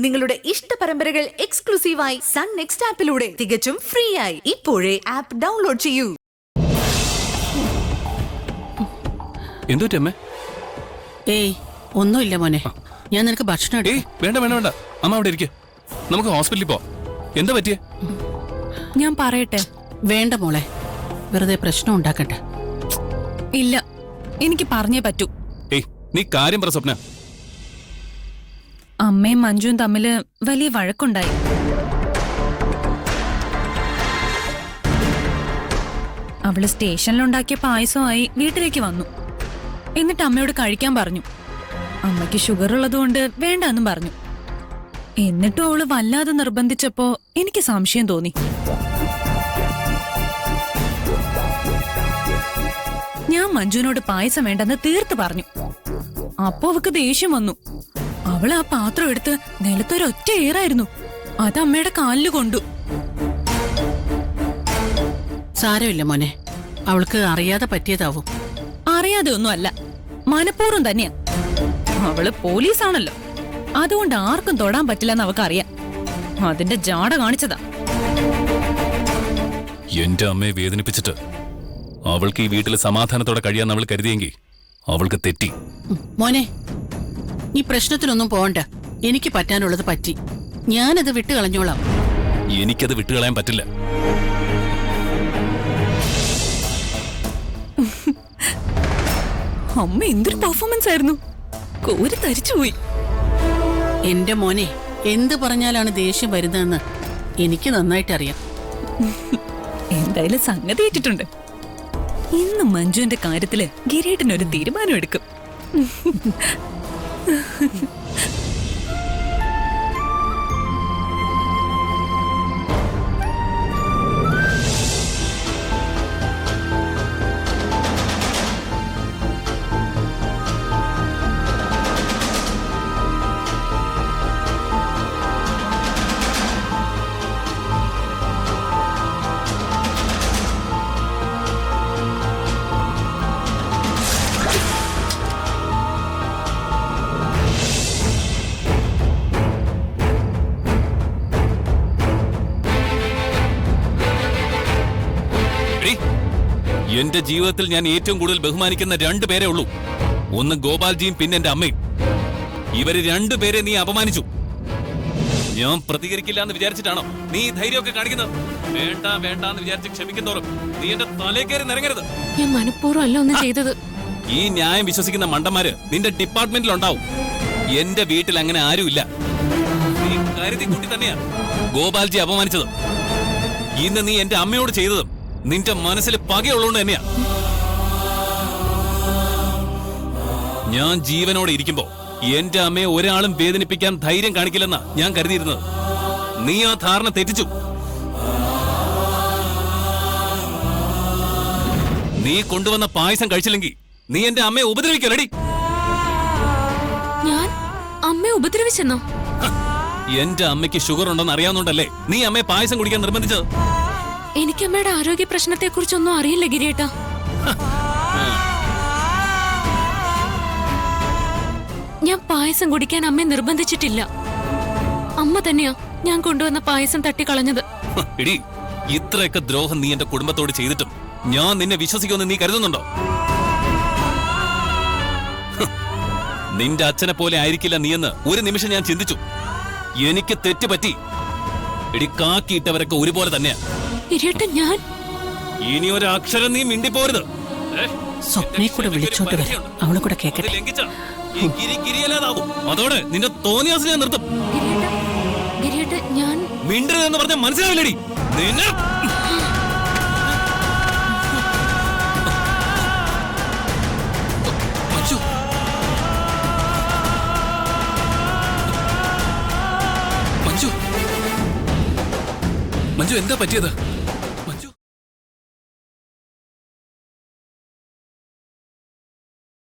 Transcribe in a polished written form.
നിങ്ങളുടെ ഇഷ്ട പരമ്പരകൾ എക്സ്ക്ലൂസീവായി സൺ നെക്സ്റ്റ് ആപ്പിലൂടെ തികച്ചും ഫ്രീ ആയി ഇപ്പോഴേ ആപ്പ് ഡൗൺലോഡ് ചെയ്യൂ. എന്തുറ്റമ്മേ? ഏയ് ഒന്നുമില്ല മോനെ, ഞാൻ നിനക്ക് ഭക്ഷണം വേണ്ട വേണ്ട വേണ്ട, അമ്മ അവിടെ ഇരിക്കെ, നമുക്ക് ഹോസ്പിറ്റലിൽ പോ. എന്താ പറ്റിയേ? ഞാൻ പറയട്ടെ? വേണ്ട മോളെ, വെറുതെ പ്രശ്നം ഉണ്ടാക്കട്ടെ. ഇല്ല, എനിക്ക് പറഞ്ഞേ പറ്റൂ. നീ കാര്യം പറ സ്വപ്ന. അമ്മയും മഞ്ജുവും തമ്മില് വലിയ വഴക്കുണ്ടായി. അവള് സ്റ്റേഷനിലുണ്ടാക്കിയ പായസമായി വീട്ടിലേക്ക് വന്നു. എന്നിട്ട് അമ്മയോട് കഴിക്കാൻ പറഞ്ഞു. അമ്മയ്ക്ക് ഷുഗർ ഉള്ളതുകൊണ്ട് വേണ്ടെന്നും പറഞ്ഞു. എന്നിട്ടും അവള് വല്ലാതെ നിർബന്ധിച്ചപ്പോ എനിക്ക് സംശയം തോന്നി. ഞാൻ മഞ്ജുവിനോട് പായസം വേണ്ടെന്ന് തീർത്ത് പറഞ്ഞു. അപ്പൊ അവക്ക് ദേഷ്യം വന്നു. അവള് ആ പാത്രം എടുത്ത് നിലത്തൊരൊറ്റ ഏറായിരുന്നു. അത് അമ്മയുടെ കാലില് കൊണ്ടു. സാരമില്ല മോനെ, അവൾക്ക് അറിയാതെ പറ്റിയതാവും. അറിയാതെ ഒന്നും അല്ല, മനഃപൂർവ്വം തന്നെയാ. അവള് പോലീസാണല്ലോ, അതുകൊണ്ട് ആർക്കും തൊടാൻ പറ്റില്ലെന്ന് അവക്കറിയാം. അതിന്റെ ജാട കാണിച്ചതാ. എന്റെ അമ്മയെ വേദനിപ്പിച്ചിട്ട് അവൾക്ക് ഈ വീട്ടിൽ സമാധാനത്തോടെ കഴിയാന്ന് അവൾ കരുതിയെങ്കിൽ അവൾക്ക് തെറ്റി. മോനെ, ഈ പ്രശ്നത്തിനൊന്നും പോകണ്ട. എനിക്ക് പറ്റാനുള്ളത് പറ്റി, ഞാനത് വിട്ടുകളഞ്ഞോളാം. എനിക്കത് വിട്ടുകളയാൻ പറ്റില്ല. അമ്മ എന്തൊരു പെർഫോമൻസ് ആയിരുന്നു, കോരി തരിച്ചുപോയി. എന്റെ മോനെ, എന്ത് പറഞ്ഞാലാണ് ദേഷ്യം വരുന്നതെന്ന് എനിക്ക് നന്നായിട്ടറിയാം. എന്തായാലും സംഗതി ഏറ്റിട്ടുണ്ട്. ഇന്ന് മഞ്ജുവിന്റെ കാര്യത്തില് ഗിരീട്ടനൊരു തീരുമാനം എടുക്കും. എന്റെ ജീവിതത്തിൽ ഞാൻ ഏറ്റവും കൂടുതൽ ബഹുമാനിക്കുന്ന 2 പേരേ ഉള്ളൂ. ഒന്ന് ഗോപാൽജിയും പിന്നെ എന്റെ അമ്മയും. ഇവര് 2 പേരെ നീ അപമാനിച്ചു. ഞാൻ പ്രതികരിക്കില്ല എന്ന് വിചാരിച്ചിട്ടാണോ നീ ധൈര്യമൊക്കെ കാണിക്കുന്നത്? വേണ്ട വേണ്ട എന്ന് വിചാരിച്ച് ക്ഷമിക്കുന്നോറും നീ എന്റെ തലേ കയറി നിരങ്ങരുത്. ഞാൻ മനഃപൂർവ്വം അല്ല ഒന്നും ചെയ്തത്. ഈ ന്യായം വിശ്വസിക്കുന്ന മണ്ടന്മാര് നിന്റെ ഡിപ്പാർട്ട്മെന്റിൽ ഉണ്ടാവും. എന്റെ വീട്ടിൽ അങ്ങനെ ആരുമില്ല. നീ കരുതി കൂട്ടി തന്നെയാ ഗോപാൽജി അപമാനിച്ചത്. ഇന്ന് നീ എന്റെ അമ്മയോട് ചെയ്തതും നിന്റെ മനസ്സിൽ പകയുള്ളതുകൊണ്ട് തന്നെയാ. ഞാൻ ജീവനോടെ ഇരിക്കുമ്പോ എന്റെ അമ്മയെ ഒരാളും വേദനിപ്പിക്കാൻ ധൈര്യം കാണിക്കില്ലെന്നാ ഞാൻ കരുതിയിരുന്നത്. നീ ആ ധാരണ തെറ്റിച്ചു. നീ കൊണ്ടുവന്ന പായസം കഴിച്ചില്ലെങ്കിൽ നീ എന്റെ അമ്മയെ ഉപദ്രവിക്കലടി. ഞാൻ അമ്മയെ ഉപദ്രവിച്ചെന്നോ? എന്റെ അമ്മയ്ക്ക് ഷുഗർ ഉണ്ടെന്ന് അറിയാവുന്നോണ്ടല്ലേ നീ അമ്മയെ പായസം കുടിക്കാൻ നിർബന്ധിച്ചത്? എനിക്ക് അമ്മയുടെ ആരോഗ്യ പ്രശ്നത്തെ കുറിച്ചൊന്നും അറിയില്ല ഗിരീട്ട. ഞാൻ പായസം കുടിക്കാൻ അമ്മയെ നിർബന്ധിച്ചിട്ടില്ല. അമ്മ തന്നെയാ ഞാൻ കൊണ്ടുവന്ന പായസം തട്ടിക്കളഞ്ഞത്. എടി, ഇത്രയൊക്കെ ദ്രോഹം നീ എന്റെ കുടുംബത്തോട് ചെയ്തിട്ടും ഞാൻ നിന്നെ വിശ്വസിക്കുമെന്ന് നീ കരുതുന്നുണ്ടോ? നിന്റെ അച്ഛനെ പോലെ ആയിരിക്കില്ല നീയെന്ന് ഒരു നിമിഷം ഞാൻ ചിന്തിച്ചു. എനിക്ക് തെറ്റുപറ്റി. എടി, കാക്കിയിട്ടവരൊക്കെ ഒരുപോലെ തന്നെയാ. ഞാൻ ഇനി ഒരു അക്ഷരം നീ മിണ്ടിപ്പോരുത്. സ്വപ്നയെ കൂടെ വിളിച്ചോണ്ട് വരാം, അവളെ കൂടെ കേക്കട്ടെ. അതോടെ നിന്റെ തോന്നിയാസം ഞാൻ നിർത്തും. ഞാൻ മിണ്ടരുതെന്ന് പറഞ്ഞ മനസ്സിലാവില്ലടി നിന്നെ. മഞ്ജു, എന്താ പറ്റിയത്?